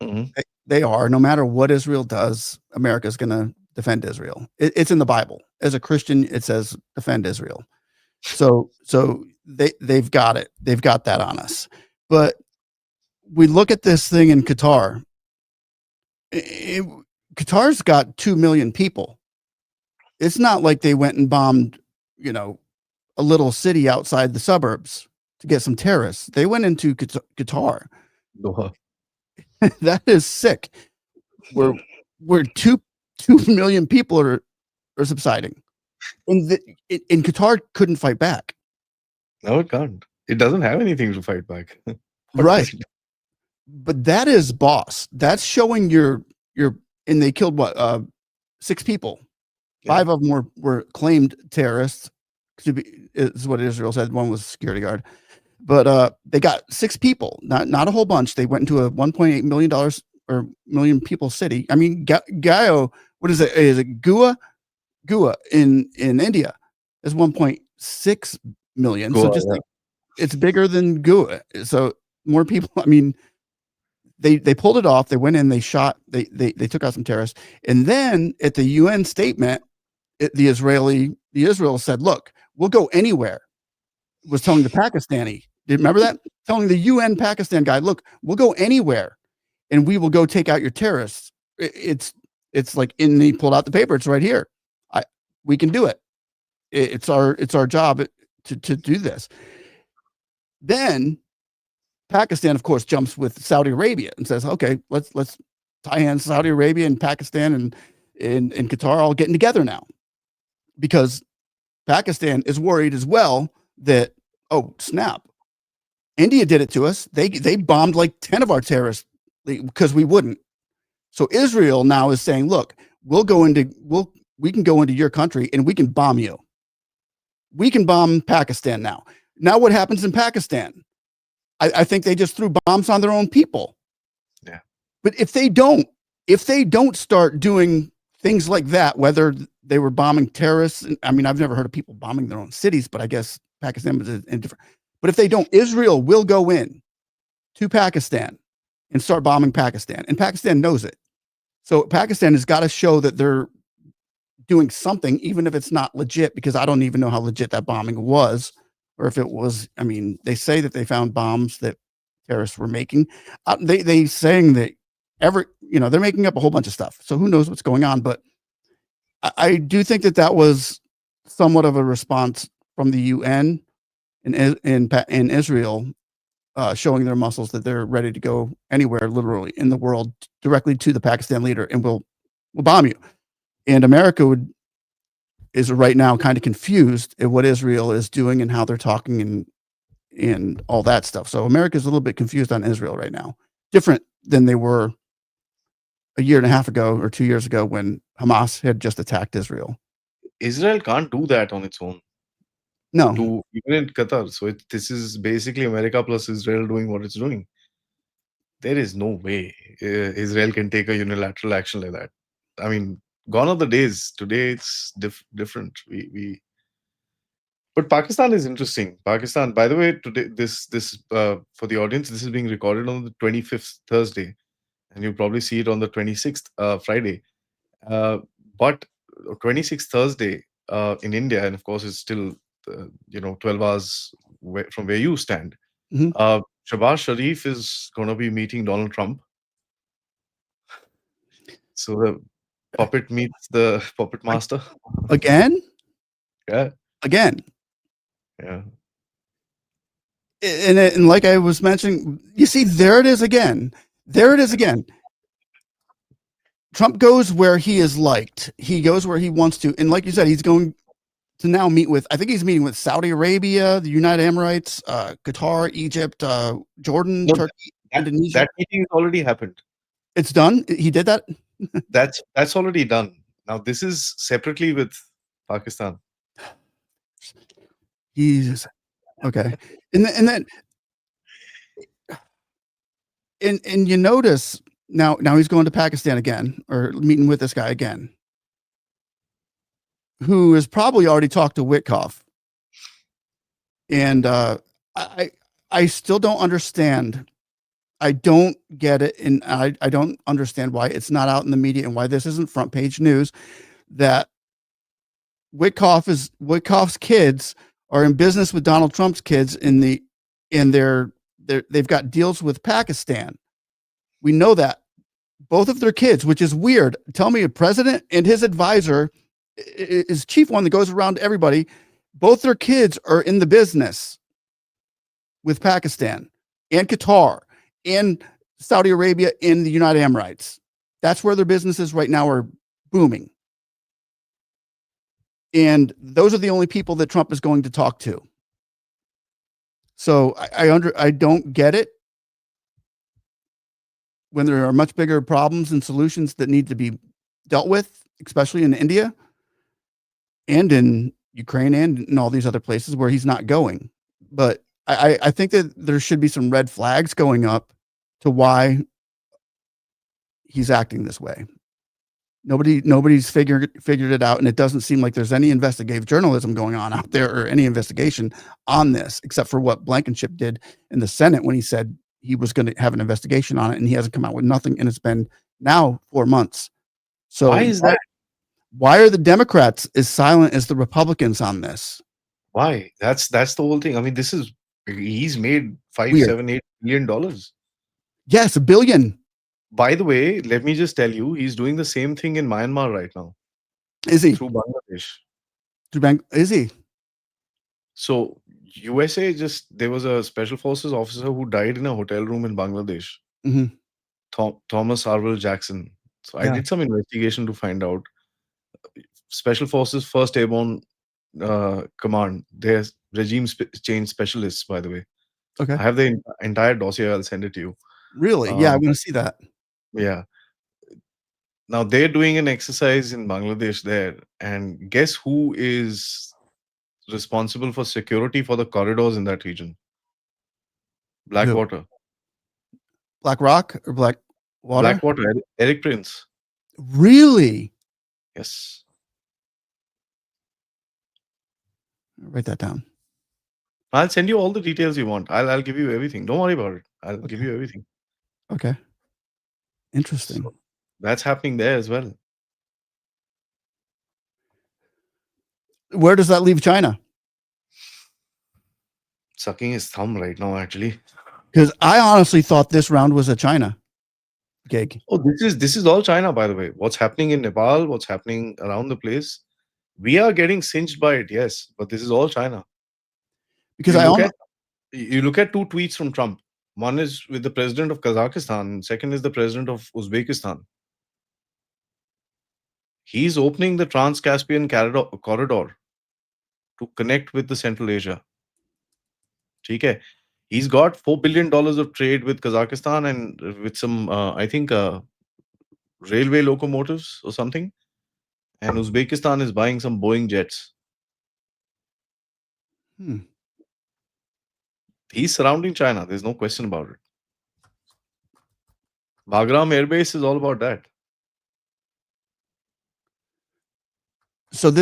Mhm. They are. No matter what Israel does, America's going to defend Israel. It's in the Bible. As a Christian, it says defend Israel. So they've got it. They've got that on us. But we look at this thing in Qatar. Qatar's got 2 million people. It's not like they went and bombed, a little city outside the suburbs to get some terrorists. They went into Qatar. Doha. That is sick. Where 2 million people are subsiding, and Qatar couldn't fight back. No, it can't. It doesn't have anything to fight back. What Right. does it? But that is boss. That's showing your and they killed what 6 people. Yeah. 5 of them were claimed terrorists. Is what Israel said. One was a security guard, but they got 6 people, not a whole bunch. They went into a $1.8 million or million people city. I mean, Gayo, what is it? Is it Goa? Goa in India is 1.6 million. So Goa, just yeah. think, it's bigger than Goa. So more people. I mean, they pulled it off. They went in. They shot. They took out some terrorists, and then at the UN statement, the Israel said, "Look, we'll go anywhere." Was telling the Pakistani. Do you remember that? Telling the UN Pakistan guy, "Look, we'll go anywhere, and we will go take out your terrorists." It's like, and he pulled out the paper. It's right here. We can do it. It's our job to do this. Then Pakistan, of course, jumps with Saudi Arabia and says, "Okay, let's tie hands. Saudi Arabia and Pakistan and Qatar all getting together now," because Pakistan is worried as well that, oh snap, India did it to us. They bombed like 10 of our terrorists because we wouldn't. So Israel now is saying, look, we can go into your country and we can bomb you. We can bomb Pakistan now. Now what happens in Pakistan? I think they just threw bombs on their own people. Yeah. But if they don't start doing things like that, whether they were bombing terrorists, I mean, I've never heard of people bombing their own cities, but I guess Pakistan was different. But if they don't, Israel will go in to Pakistan and start bombing Pakistan, and Pakistan knows it. So Pakistan has got to show that they're doing something, even if it's not legit, because I don't even know how legit that bombing was, or if it was. I mean, they say that they found bombs that terrorists were making. They saying that they're making up a whole bunch of stuff. So who knows what's going on? But I do think that was somewhat of a response from the UN in Israel, showing their muscles, that they're ready to go anywhere, literally in the world, directly to the Pakistan leader, and we'll bomb you. And America is right now kind of confused at what Israel is doing and how they're talking and all that stuff. So America is a little bit confused on Israel right now, different than they were a year and a half ago or 2 years ago when Hamas had just attacked Israel. Israel can't do that on its own. No, Even in Qatar. So this is basically America plus Israel doing what it's doing. There is no way Israel can take a unilateral action like that. I mean, gone are the days. Today it's different. But Pakistan is interesting. Pakistan, by the way, today this for the audience, this is being recorded on the 25th Thursday, and you'll probably see it on the 26th Friday. But 26th Thursday in India, and of course it's still 12 hours from where you stand. Mhm. Shahbaz Sharif is going to be meeting Donald Trump. So the puppet meets the puppet master. Again? Yeah. Again. Yeah. And like I was mentioning, you see, there it is again. There it is again. Trump goes where he is liked. He goes where he wants to. And like you said, he's going to now meet with, I think he's meeting with Saudi Arabia, the United Emirates, Qatar, Egypt, Jordan, No, Turkey, Indonesia. That meeting has already happened. It's done. He did that. That's already done. Now this is separately with Pakistan. Jesus. Okay. And then and you notice now he's going to Pakistan again, or meeting with this guy again, who has probably already talked to Witkoff. And I still don't understand. I don't get it, and I don't understand why it's not out in the media and why this isn't front page news, that Witkoff's kids are in business with Donald Trump's kids and they've got deals with Pakistan. We know that. Both of their kids, which is weird. Tell me, a president and his advisor, is chief one that goes around to everybody. Both their kids are in the business with Pakistan and Qatar and Saudi Arabia and the United Emirates. That's where their businesses right now are booming. And those are the only people that Trump is going to talk to. So I don't get it. when there are much bigger problems and solutions that need to be dealt with, especially in India and in Ukraine and in all these other places where he's not going. But I think that there should be some red flags going up to why he's acting this way. Nobody's figured it out, and it doesn't seem like there's any investigative journalism going on out there or any investigation on this, except for what Blankenship did in the Senate when he said he was going to have an investigation on it, and he hasn't come out with nothing, and it's been now 4 months. So Why is that? why are the Democrats as silent as the Republicans on this? Why? That's the whole thing. I mean, he's made $5, Weird. $7, $8 billion. Yes, $1 billion. By the way, let me just tell you, he's doing the same thing in Myanmar right now Is he? through Bangladesh. Is he? So USA there was a special forces officer who died in a hotel room in Bangladesh. Mhm. Thomas Arwell Jackson. So I Yeah. did some investigation to find out. Special Forces First Airborne Command. They're regime change specialists, by the way. Okay. I have the entire dossier. I'll send it to you. Really? Yeah, I wanna see that. Yeah. Now they're doing an exercise in Bangladesh there, and guess who is responsible for security for the corridors in that region? Who? Blackwater. Black Rock or Black Water? Blackwater. Eric Prince. Really? Yes. Write that down. I'll send you all the details you want. I'll give you everything. Don't worry about it. I'll give Okay. you everything. Okay. Interesting. So that's happening there as well. Where does that leave China? Sucking his thumb right now, actually. Because I honestly thought this round was a China gig. Oh, this is all China, by the way. What's happening in Nepal, what's happening around the place. We are getting cinched by it, yes, but this is all China. Because you look at two tweets from Trump. One is with the president of Kazakhstan, second is the president of Uzbekistan. He's opening the Trans-Caspian corridor to connect with the Central Asia. Okay. He's got $4 billion of trade with Kazakhstan and with some, I think, railway locomotives or something. And Uzbekistan is buying some Boeing jets. He's surrounding China. There's no question about it. Bagram Air Base is all about that. So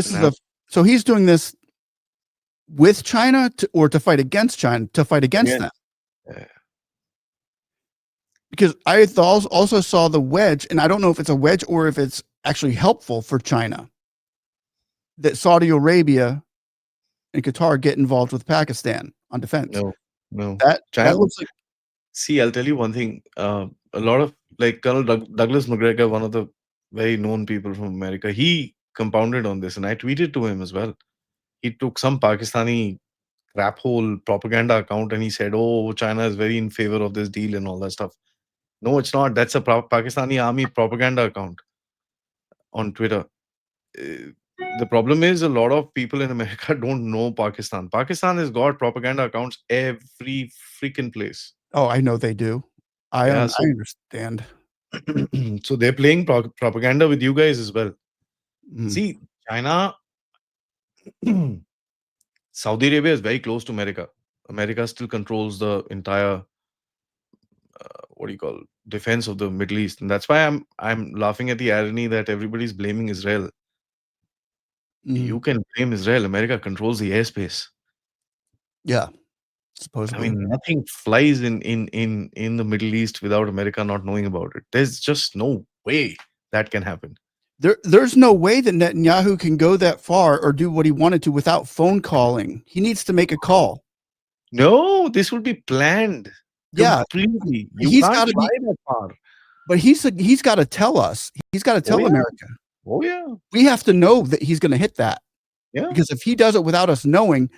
so he's doing this with China to fight against China, to fight against them. Yeah. Because I also saw the wedge, and I don't know if it's a wedge or if it's actually helpful for China, that Saudi Arabia and Qatar get involved with Pakistan on defense. No. That looks like. See, I'll tell you one thing. A lot of, like, Colonel Douglas McGregor, one of the very known people from America, he compounded on this, and I tweeted to him as well. He took some Pakistani crap hole propaganda account and he said, "Oh, China is very in favor of this deal and all that stuff." No, it's not. That's a Pakistani army propaganda account on Twitter. The problem is a lot of people in America don't know Pakistan. Pakistan has got propaganda accounts every freaking place. Oh, I know they do. I understand. So they're playing propaganda with you guys as well. See, China, Saudi Arabia is very close to America. America still controls the entire, defense of the Middle East, and that's why I'm laughing at the irony that everybody's blaming Israel. You can blame Israel. America controls the airspace. Yeah, supposedly. I mean, nothing flies in the Middle East without America not knowing about it. There's just no way that can happen. There's no way that Netanyahu can go that far or do what he wanted to without phone calling. He needs to make a call. No, this would be planned. Yeah, completely. You can't fly that far. But he's got to tell us. He's got to tell America. Oh yeah. We have to know that he's going to hit that. Yeah. Because if he does it without us knowing,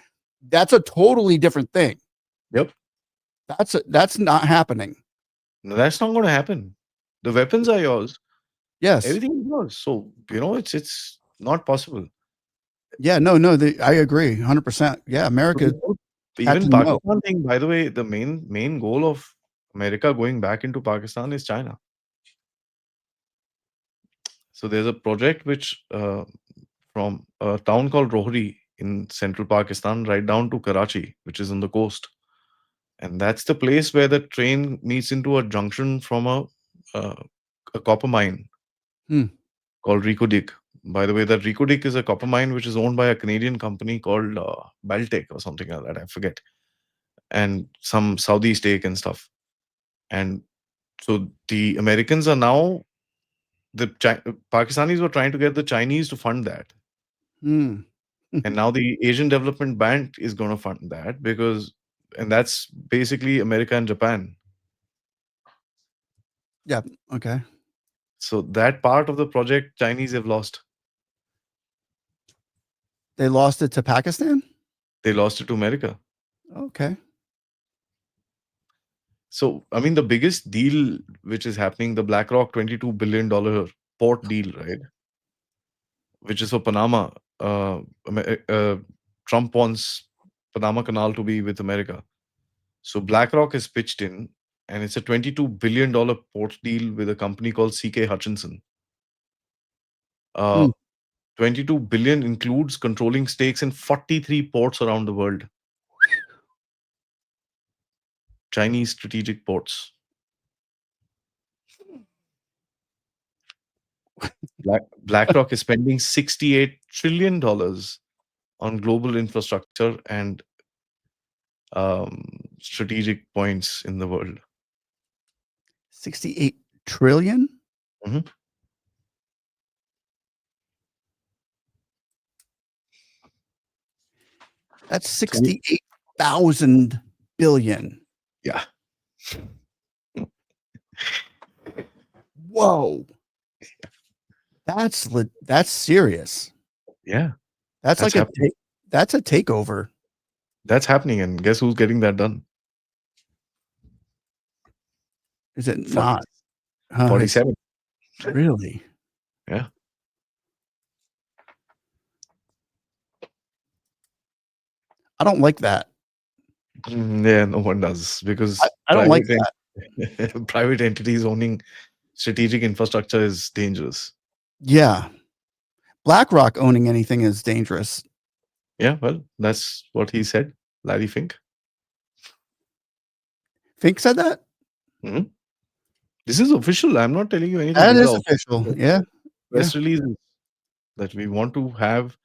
that's a totally different thing. Yep. That's not happening. No, that's not going to happen. The weapons are yours. Yes. Everything is yours. So, it's not possible. Yeah, no, I agree 100%. Yeah, America. Even Pakistan thing, by the way, the main goal of America going back into Pakistan is China. So there's a project which from a town called Rohri in central Pakistan, right down to Karachi, which is on the coast, and that's the place where the train meets into a junction from uh, a copper mine Hmm. called Ricodig. By the way, that Ricodig is a copper mine which is owned by a Canadian company called Baltic or something like that. I forget, and some Saudi stake and stuff. And so the Americans are now Pakistanis were trying to get the Chinese to fund that, Hmm. and now the Asian Development Bank is going to fund that and that's basically America and Japan. Yeah. Okay. So that part of the project, Chinese have lost. They lost it to Pakistan. They lost it to America. Okay. So I mean, the biggest deal which is happening, the BlackRock $22 billion port deal, right? Which is for Panama. Trump wants Panama Canal to be with America. So BlackRock is pitched in, and it's a $22 billion port deal with a company called CK Hutchinson. Uh, Hmm. 22 billion includes controlling stakes in 43 ports around the world. Chinese strategic ports. BlackRock is spending $68 trillion on global infrastructure and strategic points in the world. 68 trillion. Mhm. That's 68,000 billion. Yeah. Whoa. That's serious. Yeah. That's That's like happening. that's a takeover. That's happening. And guess who's getting that done? Is it 40, not? 47. Really? Yeah. I don't like that. Yeah, no one does because I don't like that. private entities owning strategic infrastructure is dangerous. Yeah. BlackRock owning anything is dangerous. Yeah, well, that's what he said, Larry Fink. Fink said that? Mhm. This is official. I'm not telling you anything. That These is are official. Yeah. Yeah. press releases that we want to have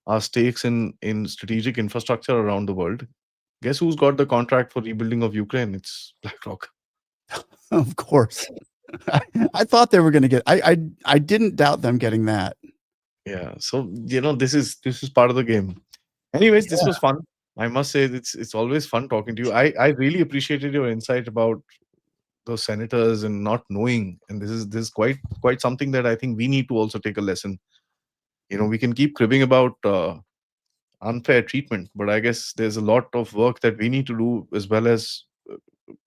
our stakes in strategic infrastructure around the world. Guess who's got the contract for rebuilding of Ukraine? It's BlackRock. Of course. I thought they were going to get I didn't doubt them getting that. Yeah. So, this is part of the game. Anyways, this was fun. I must say it's always fun talking to you. I really appreciated your insight about those senators and not knowing. And this is quite something that I think we need to also take a lesson. We can keep cribbing about unfair treatment, but I guess there's a lot of work that we need to do as well as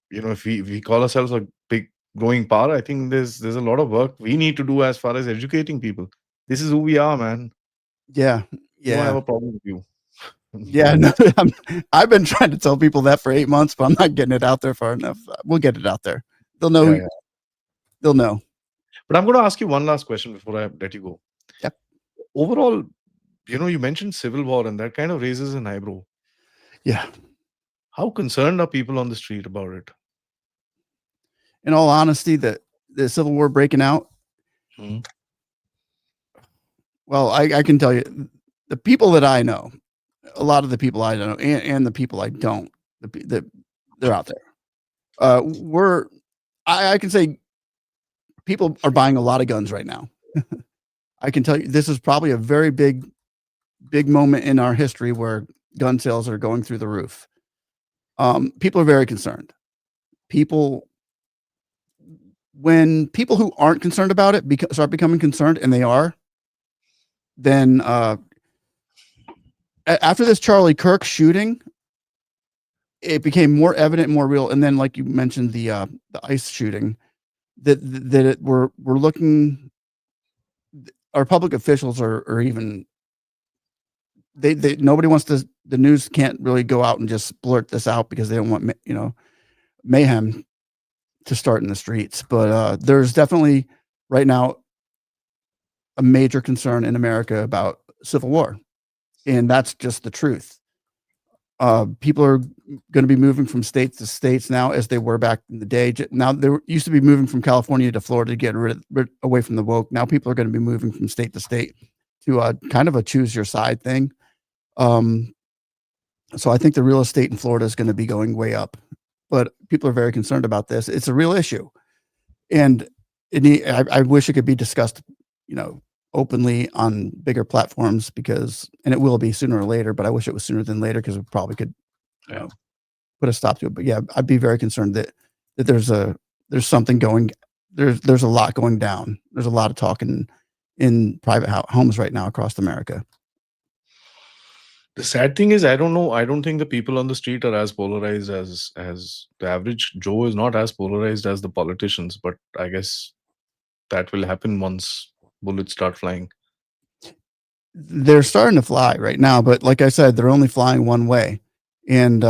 if we call ourselves a big growing power. I think there's a lot of work we need to do as far as educating people. This is who we are, man. Yeah. We don't have Yeah. a problem with you. Yeah, no, I've been trying to tell people that for 8 months, but I'm not getting it out there far enough. We'll get it out there. They'll know. Yeah, yeah. They'll know. But I'm going to ask you one last question before I let you go. Yep. Overall, you mentioned civil war, and that kind of raises an eyebrow. Yeah. How concerned are people on the street about it? In all honesty, the Civil War breaking out. Mhm. Well, I can tell you, the people that I know, a lot of the people I know, and the people I don't, they're out there. I can say people are buying a lot of guns right now. I can tell you this is probably a very big moment in our history where gun sales are going through the roof. People are very concerned. When people who aren't concerned about it start becoming concerned, and they are, then after this Charlie Kirk shooting, it became more evident, more real. And then, like you mentioned, the ICE shooting, we're looking. Our public officials are even they nobody wants to. The news can't really go out and just blurt this out because they don't want mayhem to start in the streets. But there's definitely right now a major concern in America about civil war, and that's just the truth. People are going to be moving from states to states now, as they were back in the day. Now they used to be moving from California to Florida to get away from the woke. Now people are going to be moving from state to state to kind of a choose your side thing. Um, so I think the real estate in Florida is going to be going way up, but people are very concerned about this. It's a real issue, and I wish it could be discussed, openly on bigger platforms, and it will be sooner or later, but I wish it was sooner than later, because we probably could, you Yeah. know, put a stop to it. But yeah, I'd be very concerned that there's something going, there's a lot going down. There's a lot of talk in private homes right now across America. The sad thing is, I don't know. I don't think the people on the street are as polarized as the average Joe is not as polarized as the politicians. But I guess that will happen once bullets start flying. They're starting to fly right now, but like I said, they're only flying one way. And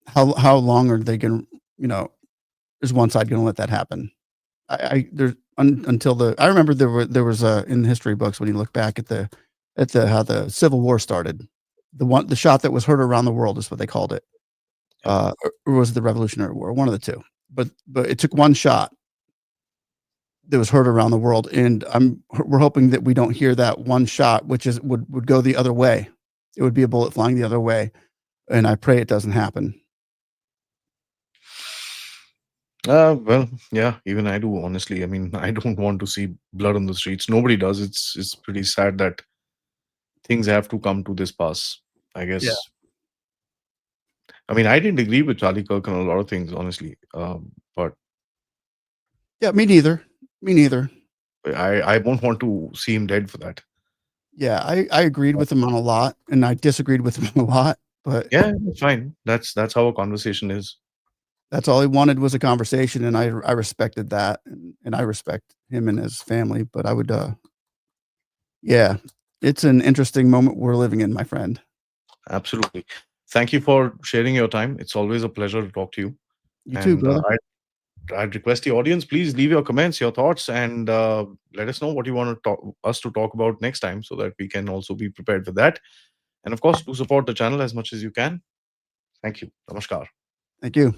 how long are they going to, is one side going to let that happen? I remember there was in history books, when you look back at the how the Civil War started, the shot that was heard around the world is what they called it, or was it the Revolutionary War, one of the two. But it took one shot that was heard around the world, and we're hoping that we don't hear that one shot, which would go the other way. It would be a bullet flying the other way, and I pray it doesn't happen. Well, yeah, even I do, honestly. I mean, I don't want to see blood on the streets. Nobody does. It's pretty sad that things have to come to this pass, I Yeah. guess. I mean, I didn't agree with Charlie Kirk on a lot of things, honestly. But Yeah, me neither. Me neither. I won't want to see him dead for that. Yeah, I agreed with him on a lot, and I disagreed with him a lot, but Yeah, that's fine. That's how a conversation is. that's all he wanted, was a conversation, and I respected that, and I respect him and his family. But I would, yeah, it's an interesting moment we're living in, my friend. Absolutely. Thank you for sharing your time. It's always a pleasure to talk to you. You too, And brother. I'd request the audience, please leave your comments, your thoughts, and let us know what you want to us to talk about next time, so that we can also be prepared for that. And of course, do support the channel as much as you can. Thank you. Namaskar. Thank you.